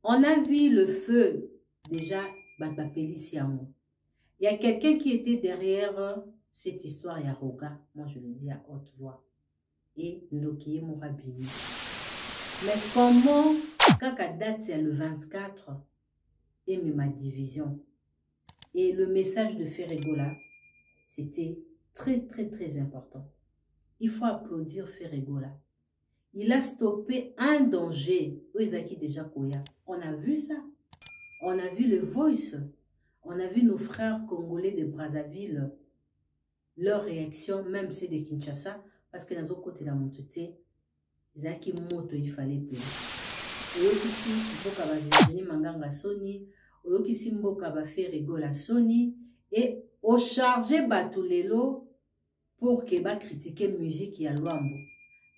On a vu le feu, déjà, il y a quelqu'un qui était derrière cette histoire, Yaroga. Moi, je le dis à haute voix. Et Nokie Mourabini. Mais comment, quand la date, c'est le 24, et ma division. Et le message de Ferregola, c'était très, très, très important. Il faut applaudir Ferregola. Il a stoppé un danger. Oizaki déjà Koya. On a vu ça. On a vu le Voice. On a vu nos frères congolais de Brazzaville. Leur réaction, même ceux de Kinshasa, parce que dans autres côtés de la montée, Zaki moto il fallait payer. Oyokisi mboka ba Virginie Manganga Soni, oyokisi mboka ba Ferregola Soni, et au chargé Batulelo pour que ba critiquer musique ya Luambo,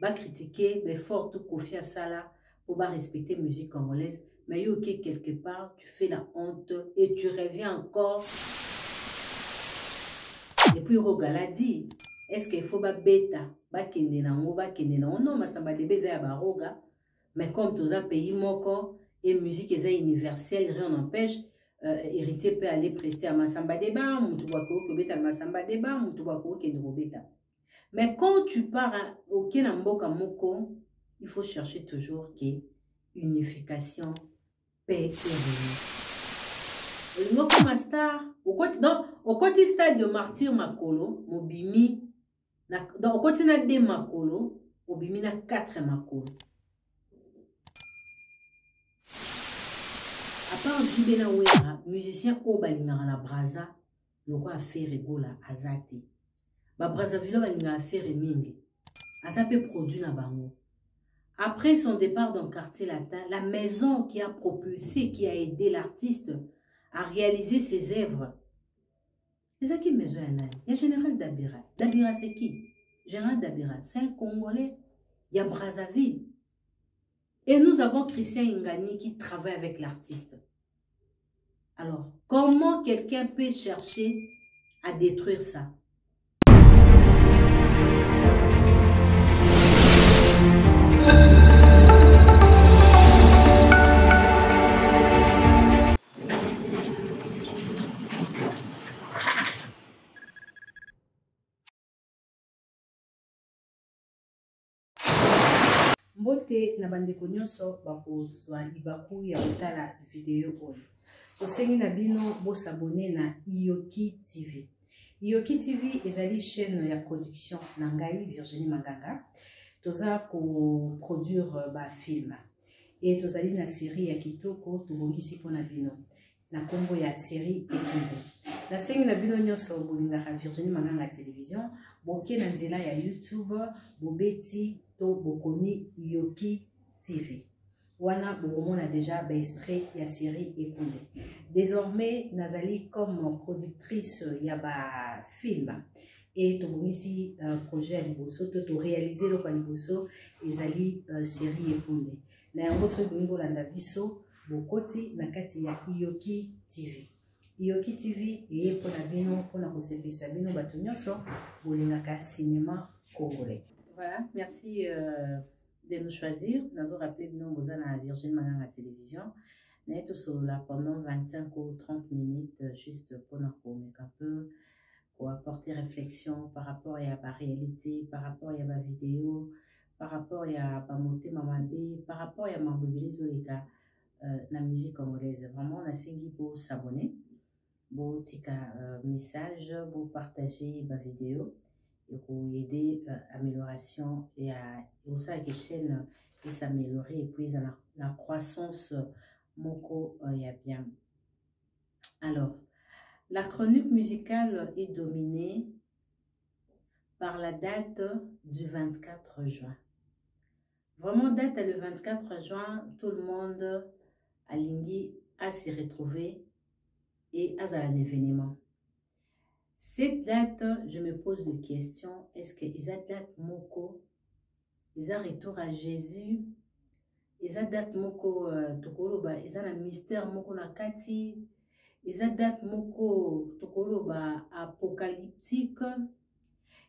ba critiquer les fortes Kofi Asala pour ba respecter musique congolaise, mais yo que quelque part tu fais la honte et tu reviens encore. Et puis Rogala dit, est-ce qu'il faut ba bêta, ba kende na ngo, ba kende na non, masamba de beza ya ba roga. Mais comme tous un pays moko et musique est universelle, rien n'empêche, héritier peut aller prester à Massamba Deba, Moutouako, Kobeta, Massamba Deba, Moutouako, Kendrobeta. Mais quand tu pars au Kenamboka Moko, il faut chercher toujours que unification, paix et réunion. Et nous, comme star, au côté stade de martyr Makolo, Mobimi, au côté de Makolo, Mobimi na 4 Makolo. À part Jibena Wera, musicien Obalinga na Braza, le roi a fait Regola Azati. Ba Brazzaville Balinga a fait Remingi. Azape produit na bango. Après son départ dans le quartier latin, la maison qui a propulsé, qui a aidé l'artiste à réaliser ses œuvres. C'est qui maison il y a Général Dabira. Dabira c'est qui? Général Dabira, c'est un Congolais. Il y a Brazzaville. Et nous avons Christian Ingani qui travaille avec l'artiste. Alors, comment quelqu'un peut chercher à détruire ça? Mbote na bandeko nyonso bakozwa libaku ya kotala video oyo. Tosengi na bino bosabone na Iyoki TV. Iyoki TV ezali chaîne ya production na ngai Virginie Manganga. Toza ko produire ba film. Et tozali na série ya kitoko tobongisi pona bino. Na kombo ya série Ekonde. Na sengi na bino nyonso bolingaka Virginie Manganga télévision, boke na nzela ya YouTube, bobeti to bokomi Iyoki TV. Wana bokomona déjà extrait ya série Ekonde. Désormais, nazali comme productrice ya ba film. Et tobongisi projet à liboso, to réaliser le liboso ezali série Ekonde. Na yango so bingo landa biso bokoti na kati ya Iyoki TV. Iyoki TV est pour la bino, pour la recevisa bino bato nyonso bolingaka cinéma congolais. Voilà, merci de nous choisir. Nous avons rappelé bino bozana Virginie Manganga télévision. Nous sommes sur là pendant 25 ou 30 minutes juste pour nous mettre un peu pour apporter réflexion par rapport à la réalité, par rapport à la vidéo, par rapport à la montée mamabé, par rapport à ma mobilisation la musique congolaise. Vraiment, on a essayé pour s'abonner. Bon tika message, bon partager ma vidéo et pour aider amélioration et à aussi à la chaîne et s'améliorer et puis la croissance moko y a bien. Alors, la chronique musicale est dominée par la date du 24 juin. Vraiment date le 24 juin, tout le monde à Lingui a se retrouvé et à un événement. Cette date, je me pose une question, est-ce que ils date moko, ils ont retour à Jésus, ils date moko tokoloba, ils ont un mystère moko na kati, ils date moko tokoloba apocalyptique,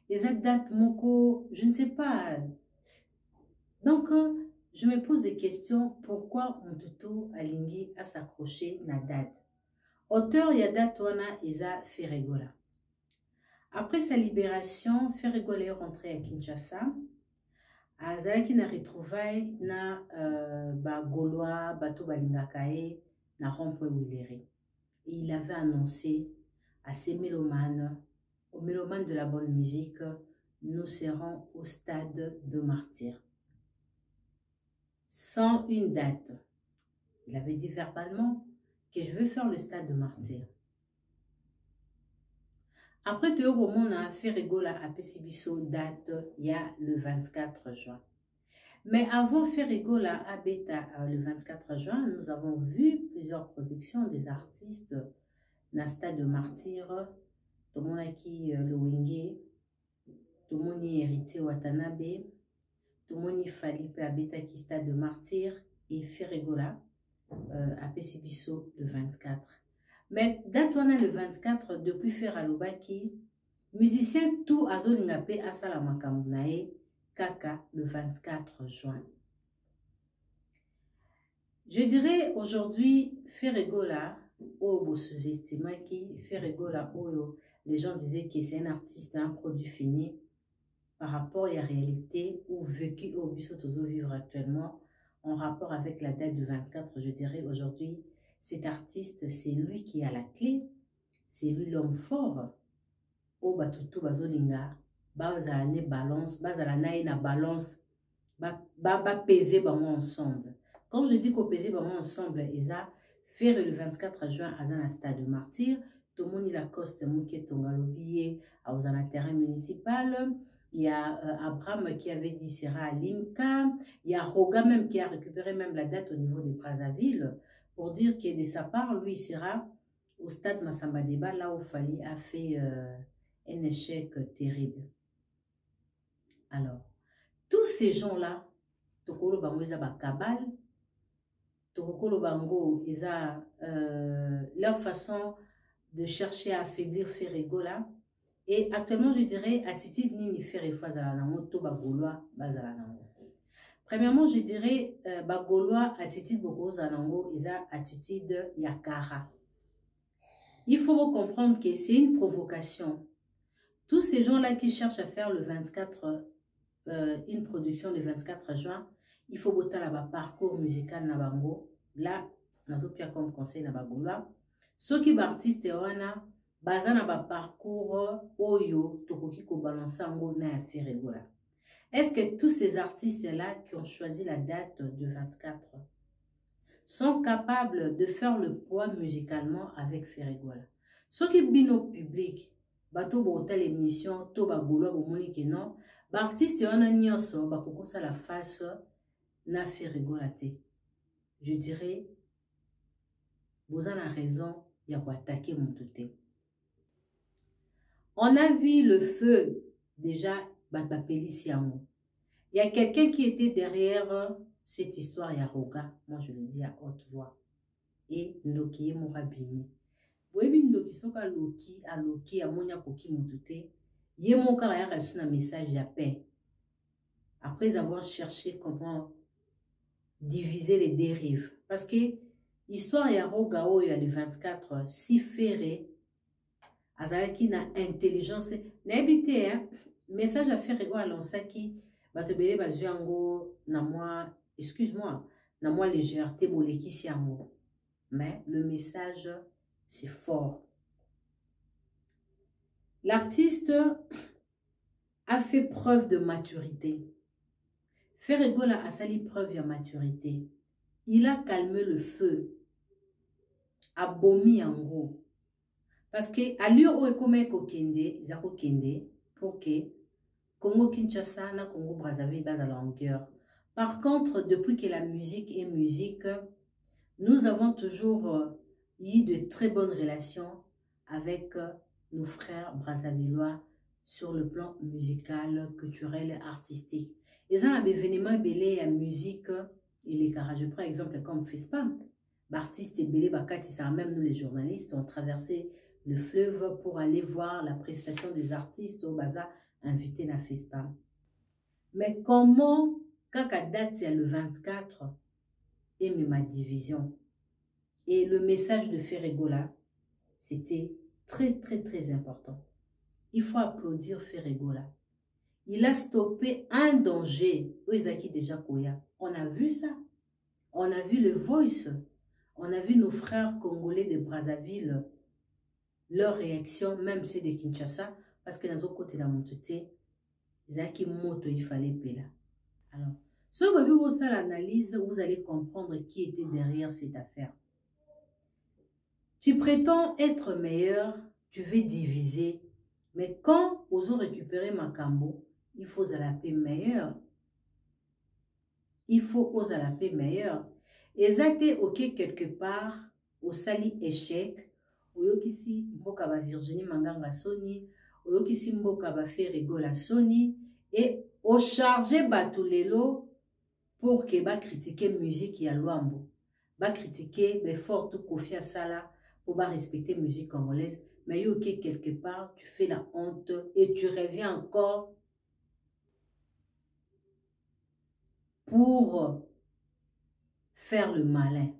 ils date moko, je ne sais pas. Donc je me pose des questions. Pourquoi on tuto alingi à s'accrocher na date? Auteur ya date wana Eza Ferregola. Après sa libération, Ferregola est rentré à Kinshasa. Azalaki na retrouvaille na ba Gaulois, bato balingakae, na rond-point Willery. Et il avait annoncé à ses mélomanes, aux mélomanes de la bonne musique, nous serons au stade de martyr. Sans une date. Il avait dit verbalement que je veux faire le stade de martyr. Après Théo Roman a fait Ferregola à Pessibiso date il y a le 24 juin. Mais avant Ferregola à Beta le 24 juin, nous avons vu plusieurs productions des artistes dans le stade de martyr. Tomonaki Lowenge, Tomoni Héritier Watanabe, Tomoni Falipe à Beta qui stade de martyr et Ferregola à Pessibiso le 24. Mais date le 24, depuis Feralobaki, musicien tout azolingape asala makambunae kaka le 24 juin. Je dirais aujourd'hui Ferregola Obo sous-estimaki, Ferregola Oyo, les gens disaient que c'est un artiste, un produit fini par rapport à la réalité ou vécu au Bissotozo vivre actuellement en rapport avec la date du 24. Je dirais aujourd'hui cet artiste, c'est lui qui a la clé, c'est lui l'homme fort. O batutu bazolinga, bazalane balance, bazalana na balance, ba peser bango ensemble. Quand je dis qu'on peser bango ensemble, eza faire le 24 juin à un stade de martyr, tout le monde il accoste mouké tongalobiye à un terrain municipal. Il y a Abraham qui avait dit sera à Limka, il y a Roga même qui a récupéré même la date au niveau de Brazzaville. Pour dire que de sa part, lui, il sera au stade Massamba Deba, là où Fali a fait un échec terrible. Alors, tous ces gens-là, Tokolo Bango, ils ont Kabal, Tokolo Bango, ils ont leur façon de chercher à affaiblir Ferregola. Et actuellement, je dirais, attitude Nini Ferregola, Zalanamo, Toba Gaulois, Bazalanamo. Premièrement, je dirais, Bagolois, attitude Bogo Zanango, ils ont attitude Yakara. Il faut comprendre que c'est une provocation. Tous ces gens-là qui cherchent à faire le 24, une production le 24 juin, il faut botter là-bas parcours musical Nabango. Là, nous avons comme conseil Nabagolois. Ceux qui sont artistes, baza na parcours Oyo, Tokoki ko balansango na Ferregola. Est-ce que tous ces artistes-là qui ont choisi la date du 24 sont capables de faire le poids musicalement avec Ferregola? Ceux qui bino public, bato botel émission, to bagolo bomoni que non, artiste wana nyonso bakokosa la face na Ferregola te. Je dirais, vous avez raison, il y a quoi attaquer mon touté. On a vu le feu déjà. Il y a quelqu'un qui était derrière cette histoire, Yaroga. Moi, je le dis à haute voix. Et Loki est Morabini. Vous voyez, Loki, soka Loki, à Loki, à Monia Koki Moutouté. Yemoka a reçu un message de paix. Après avoir cherché comment diviser les dérives. Parce que l'histoire Yaroga, il y a le 24, si ferré, Azalaki na intelligence, n'a habité, hein. Message à faire égaux à l'onsaki, batebele bazuango, na moi, excuse-moi, na moi légèreté, boleki siango. Mais le message, c'est fort. L'artiste a fait preuve de maturité. Ferregola a sali preuve de maturité. Il a calmé le feu. A bomi en gros. Parce que à lui où est comme kokende, zako kende, pour que Congo Kinshasa na Congo Brazzaville base à la longueur. Par contre, depuis que la musique est musique, nous avons toujours eu de très bonnes relations avec nos frères brazzavillois sur le plan musical, culturel et artistique. Ils ont un événement belé à musique et les caras. Je prends exemple comme FESPAM. Artistes et belé bakati, ça même nous les journalistes ont traversé le fleuve pour aller voir la prestation des artistes au bazar invités à FESPAM. Mais comment kaka date c'est le 24 et ma division. Et le message de Ferregola, c'était très important. Il faut applaudir Ferregola. Il a stoppé un danger. Oizaki déjà Koya. On a vu ça. On a vu le Voice. On a vu nos frères congolais de Brazzaville. Leur réaction, même ceux de Kinshasa, parce que dans autres côtés de la montée, Zaki Moto, il fallait payer. Alors, si vous avez ça l'analyse, vous allez comprendre qui était derrière cette affaire. Tu prétends être meilleur, tu veux diviser, mais quand vous avez récupéré Makambo, il faut à la paix meilleure. Il faut aux à la paix meilleure. Exacté, ok, quelque part, au sali échec, oyokisi mboka ba Virginie Manganga Soni, oyokisi mboka ba Ferregola Soni, et au chargé Batulelo pour que ba critiquer musique ya Luambo, ba critiquer les fortes Kofi Asala pour ba respecter musique congolaise, mais ok, quelque part, tu fais la honte et tu reviens encore pour faire le malin.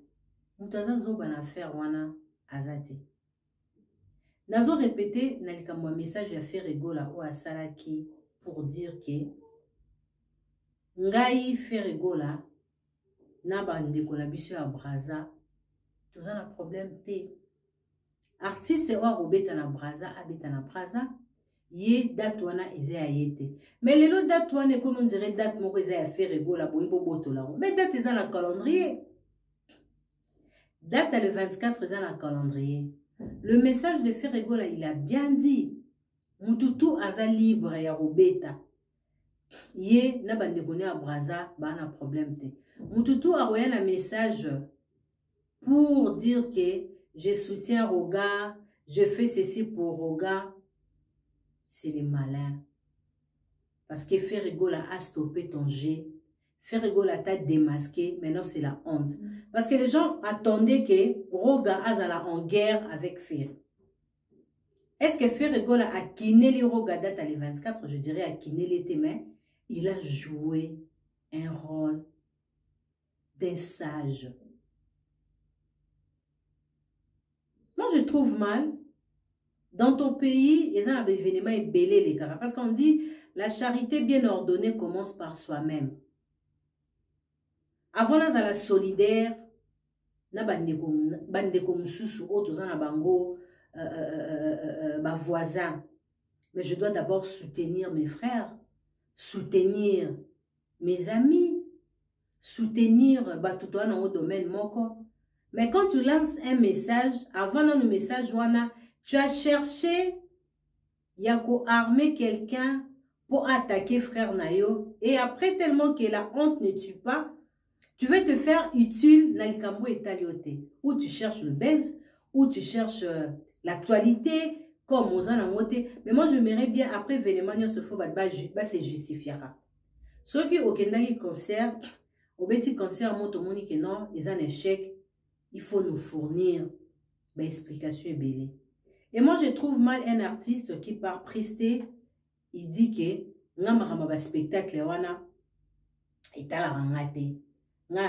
Moutaza zoba na faire wana azati. Nazo répété nalika mo message ya Ferregola o asalaki pour dire que ngai Ferregola na bandeko na biso ya Braza toza na problème te. Artiste wa robeta na Braza abeta na Braza ye date wana eza ya yete. Mais lelo date wana comme on dirait date moko eza ya Ferregola boyebo botola. Mais date eza na calendrier. Date le 24 eza na calendrier. Le message de Ferregola, il a bien dit. Mututu aza libre ya robeta. Ye na bandekone a Braza ba na problème te. Mututu a envoyé un message pour dire que je soutiens Roga, je fais ceci pour Roga. C'est les malins. Parce que Ferregola a stoppé ton jet. Ferregola t'a démasqué. Maintenant, c'est la honte. Parce que les gens attendaient que Roga azala en guerre avec Ferre. Est-ce que Ferregola a kiné les Roga date à les 24? Je dirais a kiné les témoins. Il a joué un rôle d'un sage. Moi, je trouve mal. Dans ton pays, ils ont un événement ébélé les gars. Parce qu'on dit, la charité bien ordonnée commence par soi-même. Avant la solidaire, na bandeko mususu otoza na bango ba voisins. Mais je dois d'abord soutenir mes frères, soutenir mes amis, soutenir batutoa na au domaine moko. Mais quand tu lances un message, avant le message wana, tu as cherché yako armer quelqu'un pour attaquer frère Nayo et après tellement que la honte ne tue pas, tu veux te faire utile dans le cambo et talioté, où tu cherches le buzz, où tu cherches l'actualité, comme aux anangoté. Mais moi, je m'aimerais bien, après Vénémania, ce faut se justifiera. Ceux qui au Kendaki concert, au petit concert, moto moni que non, ils ont un échec, il faut nous fournir une explication belle. Et moi, je trouve mal un artiste qui, par presté, il dit que n'a spectacle wana et à la rangate. Mais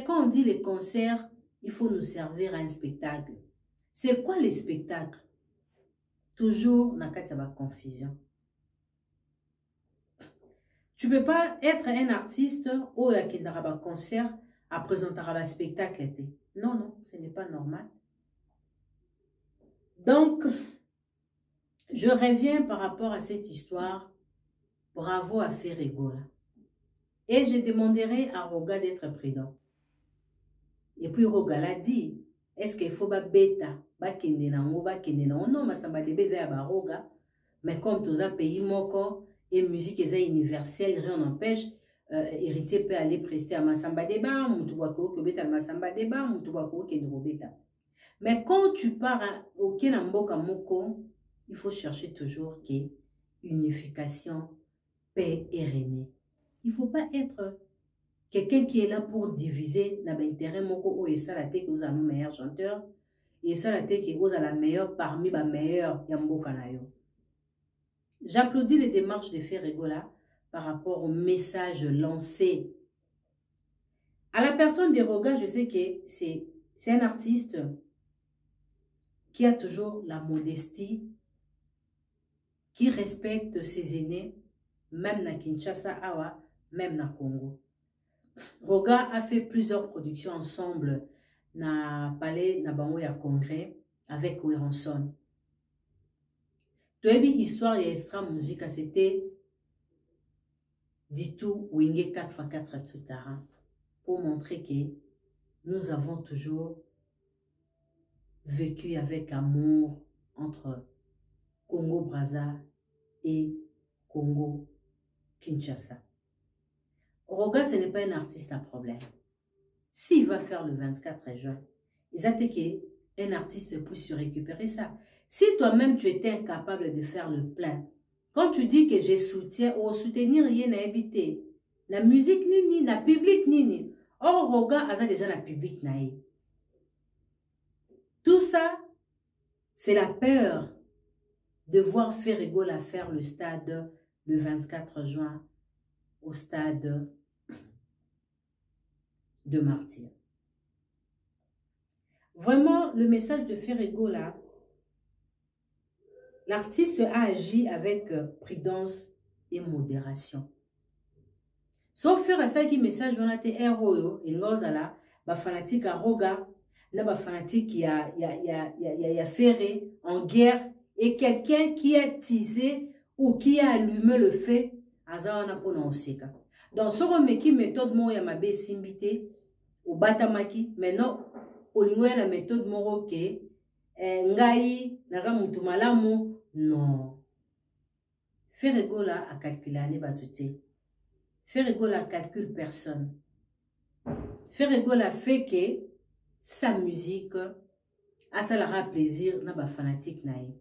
quand on dit les concerts, il faut nous servir à un spectacle. C'est quoi les spectacles? Toujours dans la confusion. Tu ne peux pas être un artiste ou un concert à présenter un spectacle. Non, non, ce n'est pas normal. Donc, je reviens par rapport à cette histoire. Bravo à Ferregola. Et je demanderai à Roga d'être prudent. Et puis Roga l'a dit, est-ce qu'il faut ba bêta, ba kende na ngo, ba kende na ngo? Non, ma samba de beza ya ba Roga. Mais comme tous un pays moko et musique est universelle, rien n'empêche, héritier peut aller prester à Masamba Deba, Moutouako que beta Masamba Deba, Moutouako que de beta. Mais quand tu pars au Kenamboka moko, il faut chercher toujours que unification, paix et régner. Il ne faut pas être quelqu'un qui est là pour diviser l'intérêt moko et ça la tête que vous avez nos meilleurs chanteurs et ça la tête que vous avez la meilleure parmi les meilleurs yamboka na yo. J'applaudis les démarches de Ferregola par rapport au message lancé. À la personne de Roga, je sais que c'est un artiste qui a toujours la modestie, qui respecte ses aînés, même na Kinshasa, Awa, même na Congo. Roga a fait plusieurs productions ensemble na palais na bango ya congrès avec Weranson. Toyebi histoire et extra musique, c'était du tout Wingé 4x4 tout terrain pour montrer que nous avons toujours vécu avec amour entre Congo-Brazza et Congo-Kinshasa. Roga, ce n'est pas un artiste à problème. S'il va faire le 24 juin, il a été qu'un artiste puisse récupérer ça. Si toi-même tu étais incapable de faire le plein, quand tu dis que je soutiens ou soutenir rien à éviter, la musique nini, la public nini, or Roga a déjà la public naïe. Tout ça, c'est la peur de voir Ferregola faire le stade le 24 juin au stade de Martyr. Vraiment, le message de Ferregola, l'artiste a agi avec prudence et modération. Sauf faire ça qui message on a été héros et ngozala ba fanatique à Roga, na ba fanatique qui a Ferré en guerre et quelqu'un qui a teasé ou qui a allumé le feu azawana pona oseka. Donc ce qui méthode mo ya mabe simbité au batamaki maintenant olingo ya la méthode moko ke ngai naza mutu malamu non. Ferregola a calculé les batuté. Ferregola calcule personne. Ferregola fait que sa musique a ça la plaisir na ba fanatique naïe.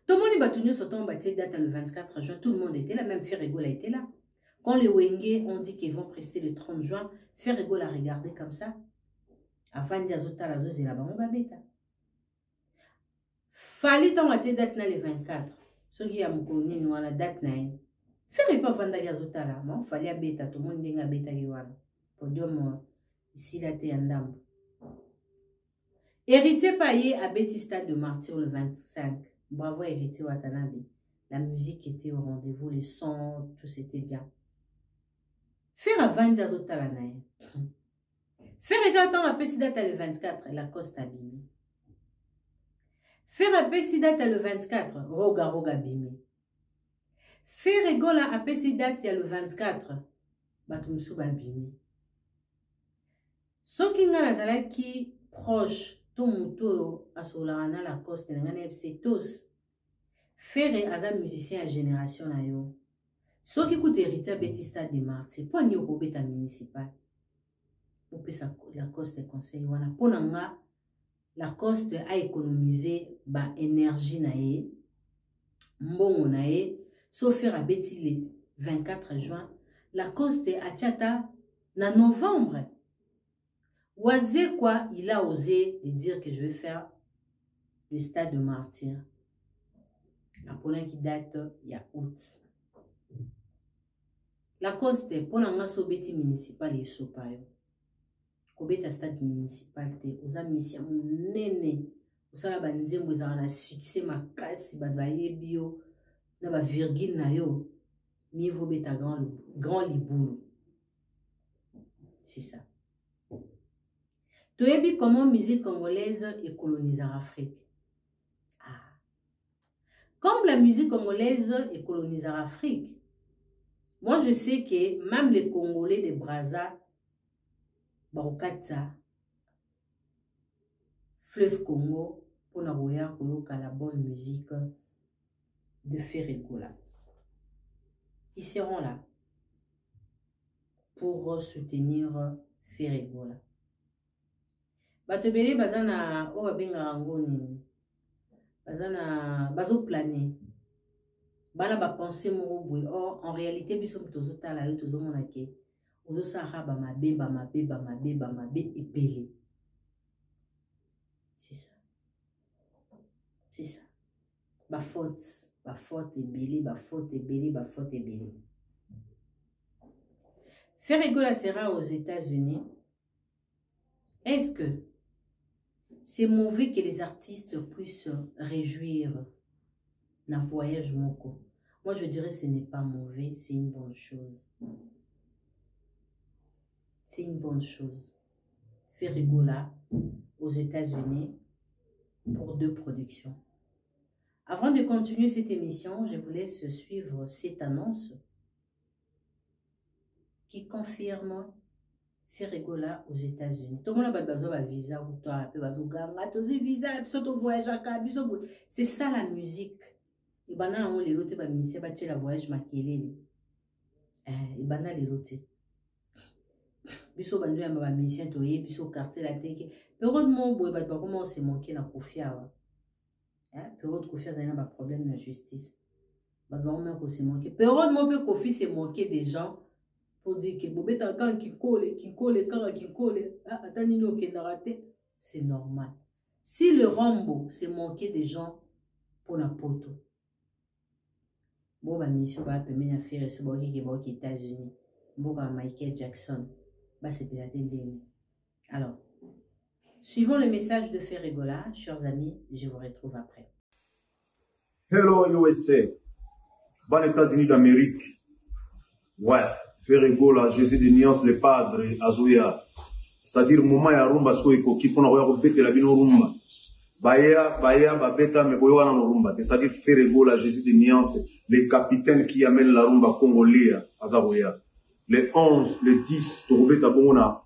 Tout le monde est battu sur ton bâti date le 24 juin, tout le monde était là, même Ferregola était là. Quand les Wenge ont dit qu'ils vont prester le 30 juin, Ferregola a regardé comme ça. Avant de dire la zose là bas on va bêta. Fallait ton bâti date le 24. Ce qui a mon connu nous la date naïe. Ferre pas vendre ya zota là, mais fallait bêta tout le monde denga bêta yiwana. Podium ici là t'es en dame. Héritier Payé à Bétista de Martyr le 25. Bravo Héritier Watanabe. La musique était au rendez-vous, les sons, tout c'était bien. Faire avant ya zota la naïe. Faire regarder à Pessidata le 24, la Costa Bimi. Faire à Pessidata le 24, Roga Bimi. Faire rigola à Pessidata le 24, Batumsuba Bimi. Ce qui n'a pas qui proche, tout muto à Solarana la Costa, c'est tous. Faire à musicien à génération na yo. Ce qui coûte héritier Bétista de Martyr, pour n'y au bêta municipal. La Coste conseil wana ponanga la Coste a économisé ba énergie nae mbongo nae sauf faire à beti le 24 juin la Coste a tchata na novembre oisé quoi il a osé de dire que je vais faire le stade de Martyr après qui date il y a août la Coste ponanga so beti municipal et sopayo Kobeta stade municipal te oza mission nene osala ba nzembo ezala na succès makasi ba yebi yo na ba virgule na yo mieux vaut beta grand libulu c'est ça toyebi comment musique congolaise et colonise l'Afrique comme la musique congolaise et colonise l'Afrique moi je sais que même les Congolais de Brazza Barokatsa, Fleuve Congo, pour n'avoir la bonne musique de Ferregola. Ils seront là pour soutenir Ferregola. Batebele bazana o babenga ngoni. Bazana bazo planer. Bana ba penser mo boy. Or en réalité biso mtozota la yo tozomona ke. Ozo sara ba mabe epele. C'est ça. C'est ça. Ba faute ebele. Ferregola sera aux États-Unis. Est-ce que c'est mauvais que les artistes puissent réjouir dans voyage moko? Moi, je dirais que ce n'est pas mauvais, c'est une bonne chose. C'est une bonne chose. Ferregola aux États-Unis pour 2 productions. Avant de continuer cette émission, je vous laisse suivre cette annonce qui confirme Ferregola aux États-Unis. Tout le monde a besoin d'un visa ou toi, c'est ça la musique. Et bana on les lote ba ministère ba tchela voyage makelele. Et bana les lote. Biso bandu ya ba ministère toye biso quartier la teke. Période mo boy ba comment se manquer na kofia wa. Période kofia za na ba problème na justice. Ba ba on ko se manquer. Période mo pe kofi se manquer des gens. Pour dire que Bobeta quand qui colle, quand qui colle, attendez nous qui n'a raté, c'est normal. Si le Rambo c'est manqué des gens pour la poto, bon bah mission va permettre de faire ce qui est aux États-Unis, bon bah Michael Jackson, bah c'est peut-être une. Alors, suivons le message de Ferregola, chers amis, je vous retrouve après. Hello USA, bon États-Unis d'Amérique, ouais. Ferregola, Jésus de Niance, le Padre, Azoya. C'est-à-dire, moment ya rumba so ekoki pona ko bete la bino rumba. Baya, babeta, me boyo wana rumba. C'est-à-dire, Ferregola, Jésus de Niance, le capitaine qui amène la rumba congolia, Azaroya. Le 11, le 10, Torobeta Bongona,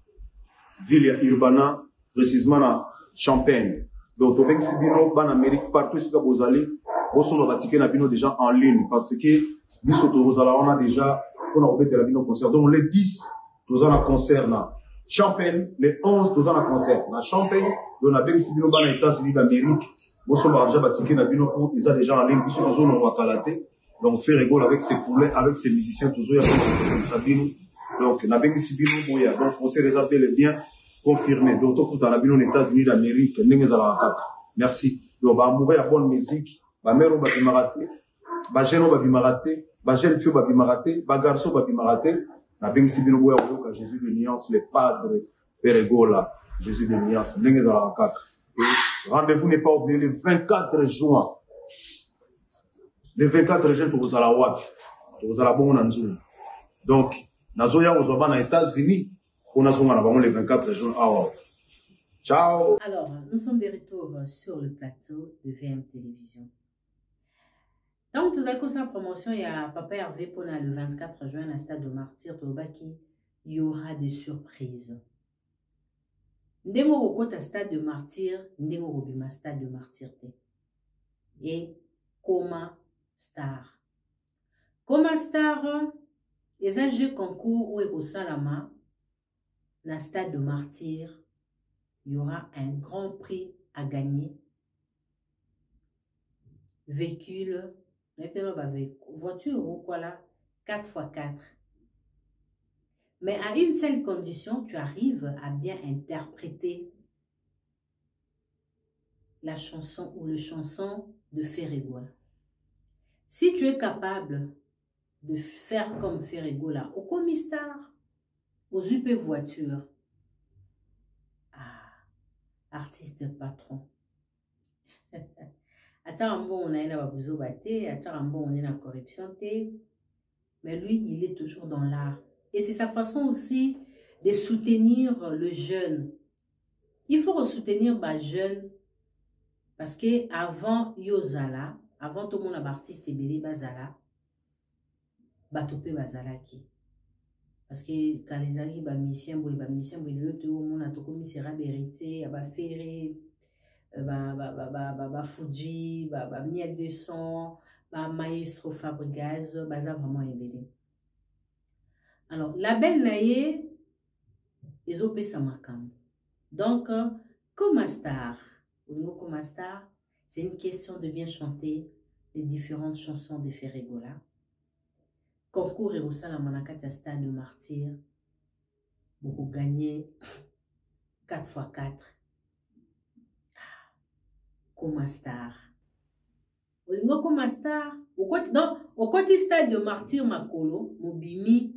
ville ya Urbana, précisément na Champagne. Donc, Tobek Sibino, ban Amérique, partout ici, Bozali, Bosono Vatican a bino déjà en ligne, parce que, Biso Torozala, on a déjà, on a ouvert la concert. Donc, les 10, nous avons un concert là. Champagne, les 11, nous avons un concert. Dans Champagne, nous avons bien si nous dans les États-Unis d'Amérique. Nous sommes déjà bâtis na bino pour ils ont déjà en ligne. Nous sommes dans un wakalaté. Donc, fait rigole avec ses poulets, avec ses musiciens, toujours, il y a des sabines. Donc, nous avons bien si nous boya. Donc, on s'est réservé les biens confirmés. Donc, tout dans la bino aux États-Unis d'Amérique. Merci. Donc, bah, mourir à bonne musique. Bah, mère, on va bimaraté. Bah, jeune, on va bimaraté. Ba jeune fille babi maraté, ba garçon babi maraté, na bengi sibino boya oyoka Jésus de Niance, le Padre Ferregola, Jésus de Niance, ndenge za kaka. Rendez-vous n'est pas oublié le 24 juin. Le 24 juin to kozala wapi? To kozala bongo na nzulu. Donc, nazoya ozoba na États-Unis, on a zonga na bango le 24 juin awa. Ciao. Alors, nous sommes de retour sur le plateau de VM Télévision. Donc, tout à coup, sa promotion, il y a Papa Hervé pour le 24 juin à Stade de Martyr, il y aura des surprises. Ndengo Rokota Stade de Martyr, Ndengo Robima Stade de Martyr. Et Coma Star. Coma Star, les jeux concours où au Salama, dans Stade de Martyr, il y aura un grand prix à gagner. Véhicule. Voiture ou quoi là, 4x4. Mais à une seule condition, tu arrives à bien interpréter la chanson ou le chanson de Ferregola. Si tu es capable de faire comme Ferregola, au Comistar, aux UP voitures, artiste patron. Attends, bon, on a une babuzo baté, attends, bon, on est dans la corruption, mais lui, il est toujours dans l'art. Et c'est sa façon aussi de soutenir le jeune. Il faut soutenir les jeunes parce que avant Yozala, avant tout le monde a artiste Ebele Bazala, Batopé Bazala qui. Parce que quand les amis, musiciens, tout le monde a tout comme sera vérité, ba ferré. Fuji, miel de son, maestro Fabregas, ça vraiment ébélé. Alors, la belle naïe, ils ont payé sa macam. Donc, comme star, c'est une question de bien chanter les différentes chansons de Ferregola. Concours et au Salamanakata Stade de Martyr, vous gagnez 4x4. Comme star. Olingo comme star. Donc, au côté stade de Martyr Makolo, Mobimi,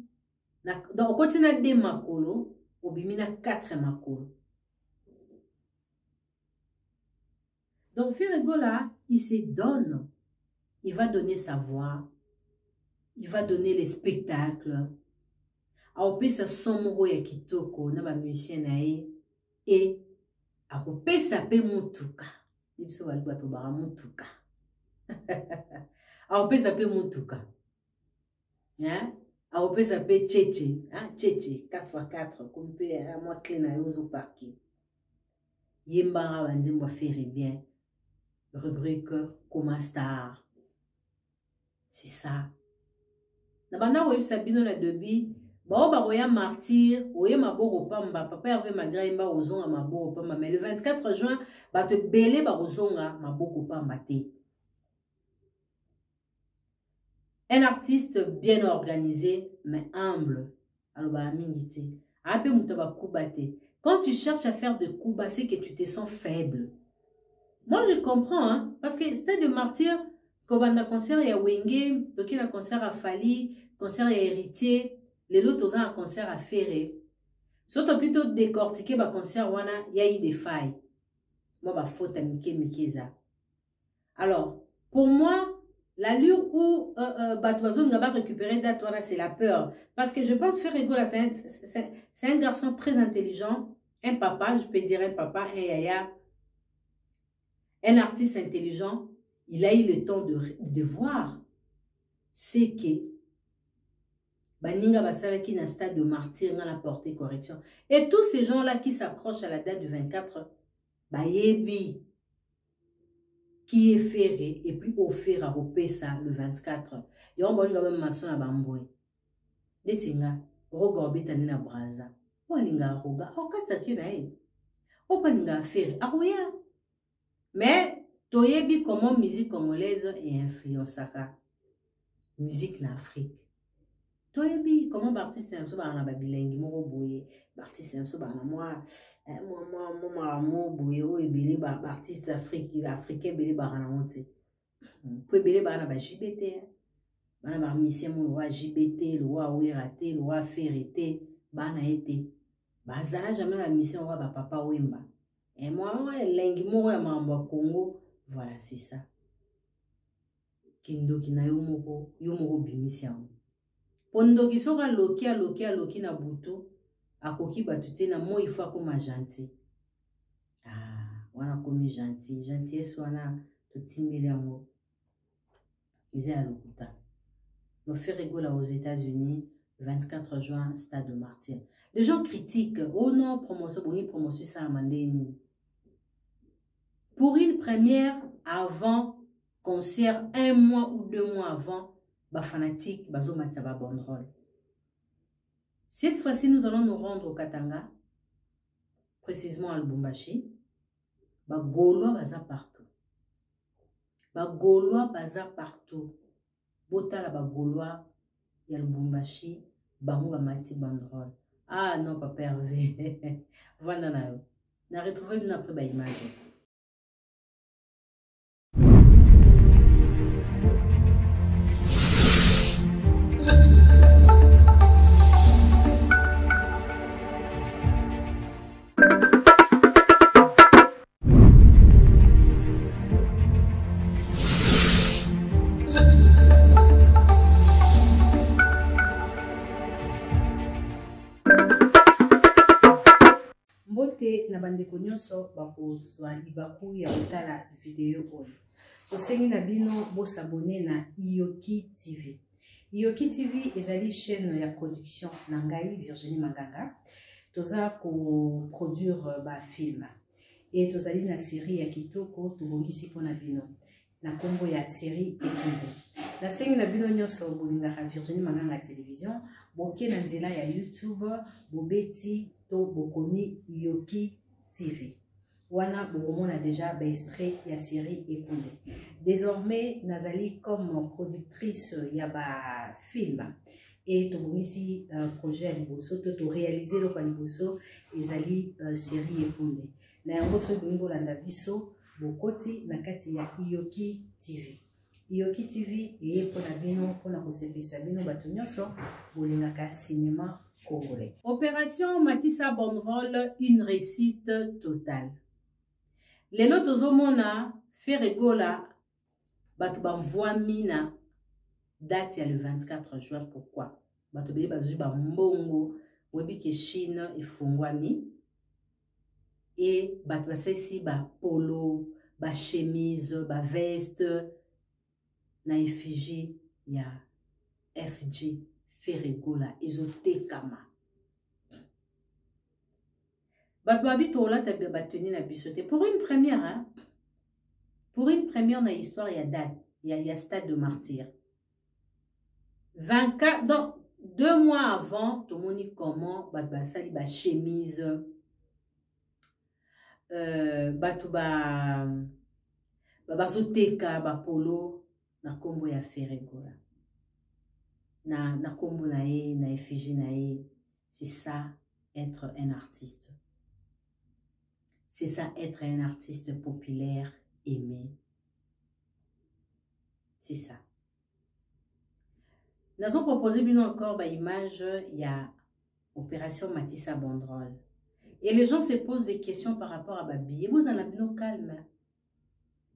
Donc, quand on a 2 makolo, on a 4 makolo. Donc, Ferrego là, il se donne. Il va donner sa voix. Il va donner les spectacles. On peut sa somoro ya kitoko, na ba musicien na ye. Et, on peut sa pe mutuka. Il se va le bateau bara mutuka. On peut sa pe mutuka. Hein? On peut sa pe tchétché. Hein? Tchétché, 4x4, comme peut à moi clé na yozo parquet. Yembara banzimbo faire bien. Rubrique Comment Star. C'est ça. Nabana web sabino na debi. Ba oya martyr, oye maboro pamba. Papa avait malgré mba ozonga maboro pamba. Mais le 24 juin, ba te belé ba ozonga maboro pamba te. Un artiste bien organisé, mais humble. Alors ba amingite. Ape mutaba kubate. Quand tu cherches à faire de kuba, c'est que tu te sens faible. Moi, je comprends, hein, parce que Stade de Martyr, quand on a concert, il y a Wenge, donc il y a un concert à Fali, concert il y a Héritier, les autres ont un concert à Ferré. Surtout plutôt décortiquer le concert, il y a eu des failles. Moi, je faute à Mikeza. Alors, pour moi, l'allure où Batoiseau n'a pas récupéré date, c'est la peur. Parce que je pense que Ferrego, c'est un garçon très intelligent, un papa, je peux dire un papa, un yaya. Un artiste intelligent, il a eu le temps de voir ce que Baninga Basala qui n'a stade de martyr dans la portée correction. Et tous ces gens-là qui s'accrochent à la date du 24, Bayebi, qui est ferré, et puis offert à Opesa le 24. Et on va même marcher à Bamboy. Detinga, Rogobita Nina Braza. Walinga Roga, Okataki nae. Opaninga ferré, Arouya. Mais, toyebi comment musique congolaise est influençaka. Musique en Afrique. Toyebi comment Baptiste Samso ba na babilengi moko boye. Baptiste Samso ba na moi boye o ebele ba artiste africain belé ba na honte. Ko ebele ba na ba JBT. Ba na ba musicien mo roi JBT, le roi Oueraté, le roi Ferreté, ba na été. Ba zala jamais la musicien roi ba papa Wemba. Et moi, Congo, voilà, c'est ça. Kindo kina yomoko bimisiam. Pondo ki sera loki na butu, akoki batute na mo il faut comme gentil. Ah, wana comme gentil, gentillesse wana to timbele yango. Ils à lokuta. Me fait rigoler aux États-Unis, 24 juin, Stade de Martyr. Les gens critiquent, oh non, promotion ça a mandé. Pour une première, avant, concert, 1 mois ou 2 mois avant, les fanatiques, bazo mataba bandrol. Cette fois-ci, nous allons nous rendre au Katanga, précisément à Lubumbashi. Ba Gaulois baza partout. Ba Gaulois baza partout. Bota la ba Gaulois, ya Lubumbashi, bango ba mati bandrol. Ah non, papa Hervé. Voilà na yo. Na retrouvé une après ba image. Na bandeko nyonso bakozwa libaku ya kotala video oyo. Tosengi na bino bosabone na Iyoki TV. Iyoki TV ezali chaîne ya production na ngai Virginie Manganga. Toza ko produire ba film. Et tozali na série ya kitoko tobongisi pona bino. Na kombo ya série Ekunde. Na sengi na bino nyonso bolingaka Virginie Manganga télévision, boke na nzela ya YouTube, bobeti to bokomi Iyoki TV. Wana bokomona déjà extrait ya série Ekunde. Désormais, nazali comme productrice ya ba film et tobongisi projet ya liboso to réaliser lo kwa liboso ezali série Ekunde. Na yango so bingo landa biso bokoti na kati ya Iyoki TV. Yoki TV et pour la bino pour la recevir bino bato nyonso bolingaka cinéma congolais. Opération Matissa Bandrol, une réussite totale. Lelo tozomona Ferregola bato bamvoa mina date ya le 24 juin. Pourquoi? Bato bele bazui ba mbongo webi ke Chine efungwami et bato basesi ba polo, ba chemise, ba veste na effigie ya FG Ferregola ezotekama. Bato babito olata bateni na bisote pour une première, hein? Pour une première dans l'histoire, il y a date, il y a stade de martyr. 24, donc 2 mois avant, tout le monde dit comment bato sali ba chemise, bato bazoteka ba polo na kombo ya Ferregola. Na kombo na ye, na effigie na ye. C'est ça, être un artiste. C'est ça, être un artiste populaire, aimé. C'est ça. Nous avons proposé bien encore une image, il y a Opération Matissa Bandrol. Et les gens se posent des questions par rapport à Babi. Vous en avez bien calme.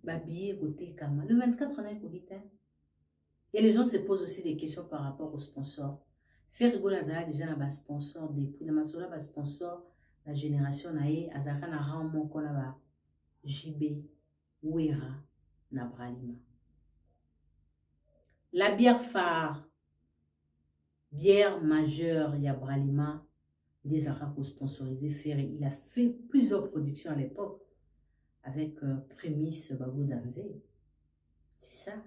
Babi, côté Kama. Le 24, on a écouté. Et les gens se posent aussi des questions par rapport aux sponsors. Ferregola a déjà un sponsor depuis. La masola va sponsor la génération nae. Azaka na ramo qu'on a JB, Ouera, Nabralima. La bière phare, bière majeure, Yabralima, des Aracos sponsorisés Ferré. Il a fait plusieurs productions à l'époque avec Prémisse Babou Danzé. C'est ça.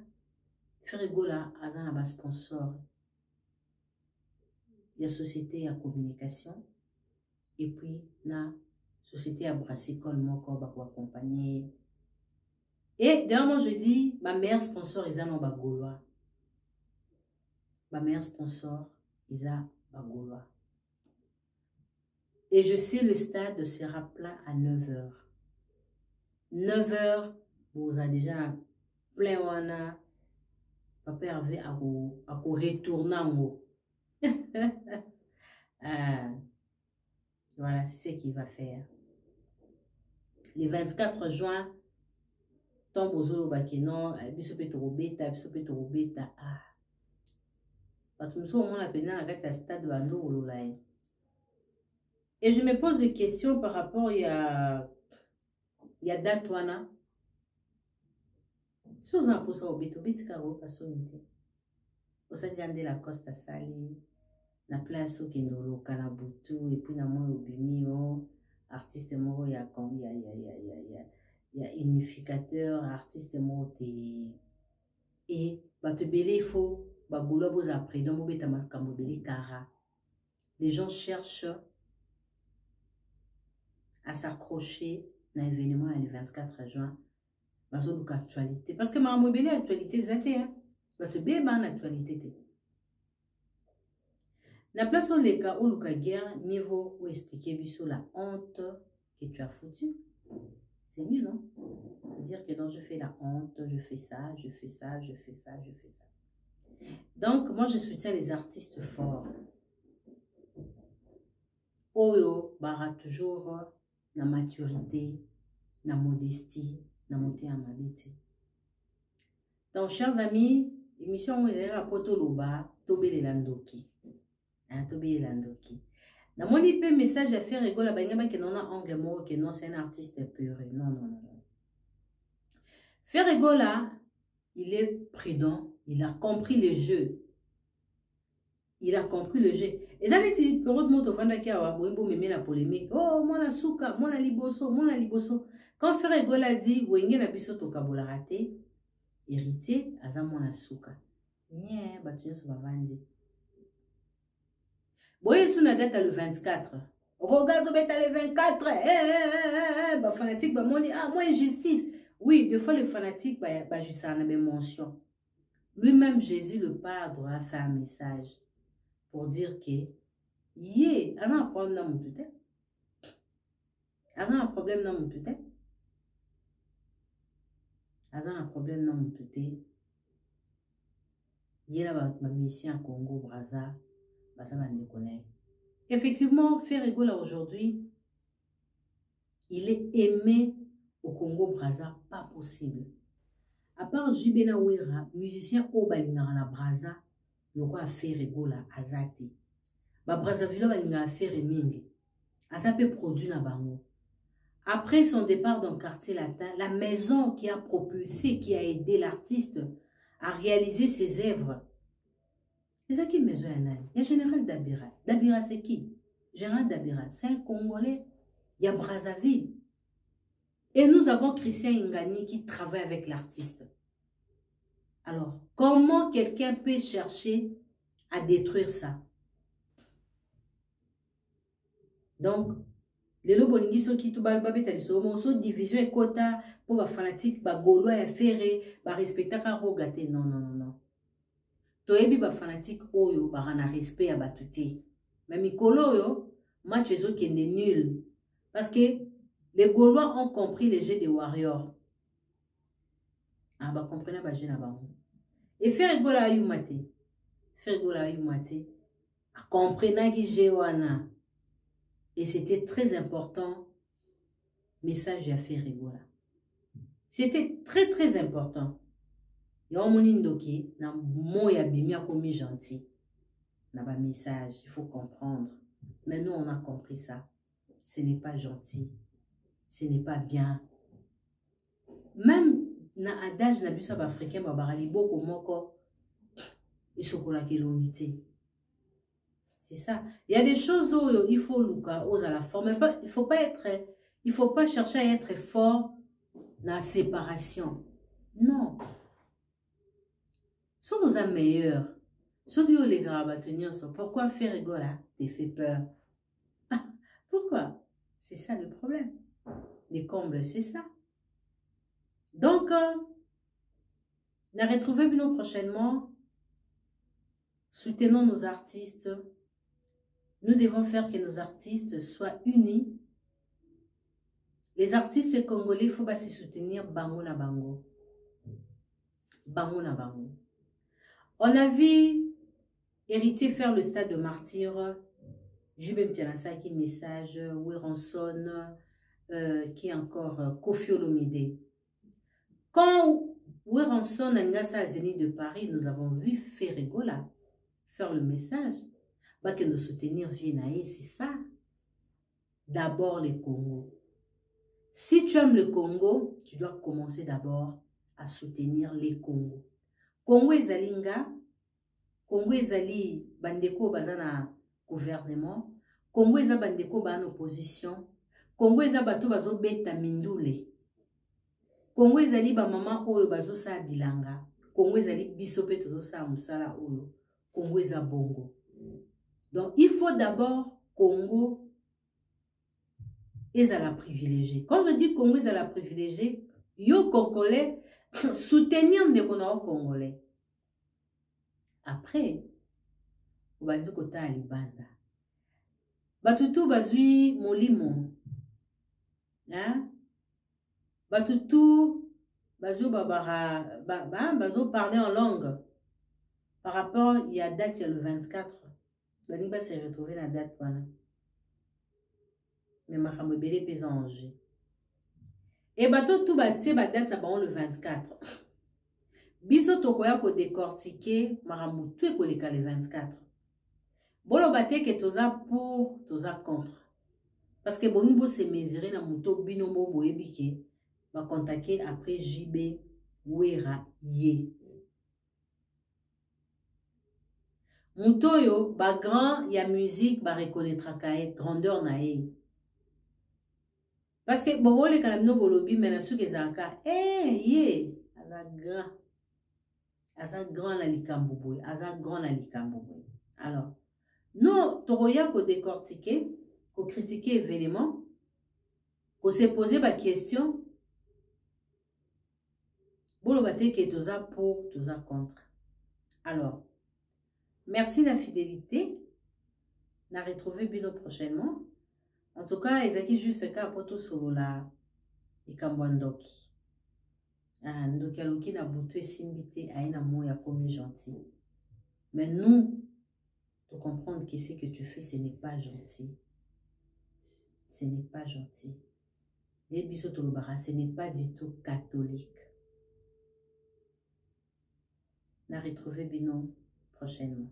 Ferregola a un sponsor. Il y a société à communication. Et puis, la société à brassicole, mon corps va accompagner. Et dernièrement, je dis, ma meilleure sponsor, ils ont Bagolois. Ma meilleure sponsor, Isa Bagolois. Et je sais, le stade sera plein à 9h. 9h, vous avez déjà plein wana. Papa Hervé a retourné en haut. Voilà, c'est ce qu'il va faire. Le 24 juin, tombe aux olo bakeno, bisopeto robeta. Ah. Parce que nous sommes au moins appelés avec un stade de Bando Ololaï. Et je me pose des questions par rapport à Datouana. Si vous en posez au bit caro, parce que vous savez, il y a la Costa Sali, la place où il y a Kanabutu, et puis il y a Obimio, artiste moro, il y a unificateur, artiste moro, et il faut, les gens cherchent à s'accrocher à l'événement le 24 juin. Parce que actualité. Parce que ma mobile actualité c'était hein. Parce que bien ban actualité. Na place où les cas où le guerre niveau où expliquer biso la honte que tu as foutu. C'est mieux non? C'est-à-dire que donc je fais la honte, je fais ça. Donc moi je soutiens les artistes forts. Oyo bara toujours la maturité, la modestie. Donc, chers amis, l'émission est à Potoloba, Tobé Landoki. Tobé Landoki. Dans mon IP message à faire rigolo, que non angle mot, que non, c'est un artiste pur. Non. Faire rigolo, il est prudent, il a compris le jeu. Et ça veut dire, pour autre mot, on va la polémique. Oh, mon souka, mon liboso. Quand Ferregola a dit, Wenge na biso to kabola raté, héritier, aza mon souka. Nye, batuye so bavandi. Boye sous la date le 24. Regarde, le 24. Bah, fanatique, bah, mon dit, ah, moi, injustice. Oui, des fois, le fanatique, bah, juste en avait mention. Lui-même, Jésus, le Père, a fait un message pour dire que, il a un problème dans mon putain. Un problème dans mon putain. Un problème dans mon putain. il y a un musicien Congo, Brazza, effectivement, Ferregola aujourd'hui, il est aimé au Congo-Brazza, pas possible. À part Jibena Ouira, musicien Obalinga na Brazza, le roi Ferregola, Azati. Brazzaville Balinga Ferre Mingi, Azapé produit na bango. Après son départ dans le quartier latin, la maison qui a propulsé, qui a aidé l'artiste à réaliser ses œuvres, c'est qui maison il y a Général Dabira. Dabira c'est qui? Général Dabira, c'est un Congolais. Il y a Brazzaville. Et nous avons Christian Ingani qui travaille avec l'artiste. Alors, comment quelqu'un peut chercher à détruire ça? Donc, les lobolingi sont qui tout bas division et quota pour les fanatiques, les gaulois et ferré, les respectants à regarder. Non, non, non, non. Toyebi ba fanatique oyo ba na respect à batuti. Mais mikolo yo match ezo qui est nul parce que les Gaulois ont compris les jeux des warriors. Ah bah comprenez ba jeu na bango. Et faire gola yu mate. Faire gola yu mate. A comprendre qui jeu wana. Et c'était très important message à faire gola. C'était très très important. Il y a un mondoki, na moya bimia komi gentil. Na ba message, il faut comprendre. Mais nous on a compris ça. Ce n'est pas gentil. Ce n'est pas bien. Même na adage na biso ba africain ba barali boko moko isokola kelongité. C'est ça. Il y a des choses où il faut luka aux à la forme. Il faut pas chercher à être fort dans la séparation. Non. Sont aux meilleurs. Ceux qui ont les gars à tenir ça. Pourquoi faire rigoler? T'es fait peur. Pourquoi? C'est ça le problème. Les combles, c'est ça. Donc, on a retrouvé nous prochainement. Soutenons nos artistes. Nous devons faire que nos artistes soient unis. Les artistes congolais, il faut pas se soutenir bango na bango. Bango na bango. On a vu Héritier faire le stade de martyr. Jubem Pianassa qui message, Wiranson, qui est encore Kofi Olomide. Quand Wiranson a ngasa à Zénith de Paris, nous avons vu Ferregola faire le message. Bah que nous soutenir viennent, c'est ça. D'abord le Congo. Si tu aimes le Congo, tu dois commencer d'abord à soutenir les Congo. Congo ezalinga, Congo ezali bandeko bazana gouvernement, Congo eza bandeko ba en opposition, Congo eza bato bazo beta mindule, Congo ezali ba mama oyo bazo sa bilanga, Congo ezali biso pe tozo sa musala oyo, Congo eza bongo. Donc il faut d'abord Congo ezala privilégié. Quand je dis Congo ezala privilégié, yo Congolais soutenir ndeko na Congolais. Après, on va dire que tu as libanda. Batutu bazui molimo. Hein? Batutu bazou babara bazo parler en langue. Par rapport, il y a date, il y a le 24. Baniba s'est retrouvé la date voilà. Mais ma femme belé pesa en Angers. Et bateau tout bâti ba date là-bas le 24. Biso tokoya ko décortiquer maramutu et koleka le 24. Bolo bate que toza pour, toza contre. Parce que bongo se mesurer na muto binombo boyebike va contacter après JB Wera Ye. Muto yo ba grand ya musique ba reconnaîtra kae grandeur na e. Parce que bongo le kanamno bolobi mena su ke zaka ye ala grand. Aza grand na likamboboy, aza grand na likamboboy. Alors, nous, toroya ko décortiquer, ko critiquer événement, ko se poser ma question. Bolo bate ke toza pour, toza contre. Alors, merci de la fidélité. On a retrouvé Bino prochainement. En tout cas, ezaki juste ka poto solo la ikambwandoki. Ndoki aloki na butu esimbite aina moya komi gentil. Mais nous, de comprendre que ce que tu fais, ce n'est pas gentil. Ce n'est pas gentil. Ce n'est pas du tout catholique. On a retrouvé Bino prochainement.